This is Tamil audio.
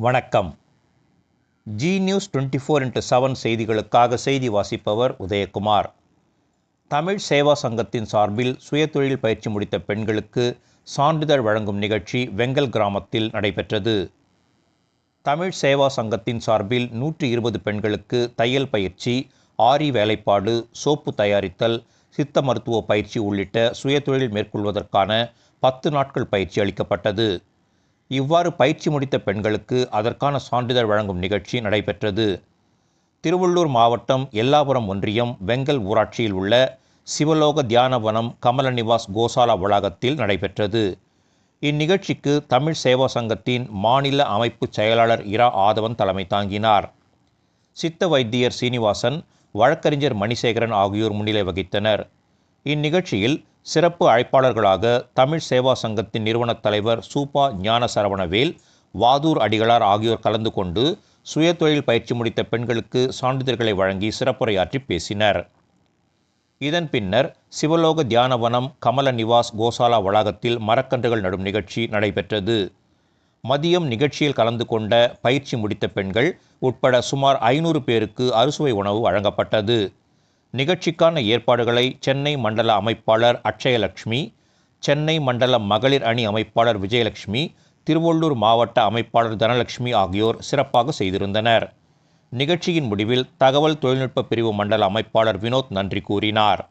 வணக்கம். ஜி நியூஸ் 24x7 செய்திகளுக்காக செய்தி வாசிப்பவர் உதயகுமார். தமிழ் சேவா சங்கத்தின் சார்பில் சுயதொழில் பயிற்சி முடித்த பெண்களுக்கு சான்றிதழ் வழங்கும் நிகழ்ச்சி வெங்கல் கிராமத்தில் நடைபெற்றது. தமிழ் சேவா சங்கத்தின் சார்பில் 120 பெண்களுக்கு தையல் பயிற்சி, ஆரி வேலைப்பாடு, சோப்பு தயாரித்தல், சித்த மருத்துவ பயிற்சி உள்ளிட்ட சுயதொழில் மேற்கொள்வதற்கான 10 நாட்கள் பயிற்சி அளிக்கப்பட்டது. இவ்வாறு பயிற்சி முடித்த பெண்களுக்கு அதற்கான சான்றிதழ் வழங்கும் நிகழ்ச்சி நடைபெற்றது. திருவள்ளூர் மாவட்டம் எல்லாபுரம் ஒன்றியம் வெங்கல் ஊராட்சியில் உள்ள சிவலோக தியானவனம் கமலநிவாஸ் கோசாலா வளாகத்தில் நடைபெற்றது. இந்நிகழ்ச்சிக்கு தமிழ் சேவா சங்கத்தின் மாநில அமைப்பு செயலாளர் இரா ஆதவன் தலைமை தாங்கினார். சித்த வைத்தியர் சீனிவாசன், வழக்கறிஞர் மணிசேகரன் ஆகியோர் முன்னிலை வகித்தனர். இந்நிகழ்ச்சியில் சிறப்பு அழைப்பாளர்களாக தமிழ் சேவா சங்கத்தின் நிறுவனத் தலைவர் சூப்பா ஞான சரவணவேல், வாதூர் அடிகளார் ஆகியோர் கலந்து கொண்டு சுயதொழில் பயிற்சி முடித்த பெண்களுக்கு சான்றிதழ்களை வழங்கி சிறப்புரையாற்றி பேசினர். இதன் பின்னர் சிவலோக தியானவனம் கமலநிவாஸ் கோசாலா வளாகத்தில் மரக்கன்றுகள் நடும் நிகழ்ச்சி நடைபெற்றது. மதியம் நிகழ்ச்சியில் கலந்து கொண்ட பயிற்சி முடித்த பெண்கள் உட்பட சுமார் 500 பேருக்கு அறுசுவை உணவு வழங்கப்பட்டது. நிகழ்ச்சிக்கான ஏற்பாடுகளை சென்னை மண்டல அமைப்பாளர் அட்சயலட்சுமி, சென்னை மண்டல மகளிர் அணி அமைப்பாளர் விஜயலட்சுமி, திருவள்ளூர் மாவட்ட அமைப்பாளர் தனலட்சுமி ஆகியோர் சிறப்பாக செய்திருந்தனர். நிகழ்ச்சியின் முடிவில் தகவல் தொழில்நுட்ப பிரிவு மண்டல அமைப்பாளர் வினோத் நன்றி கூறினார்.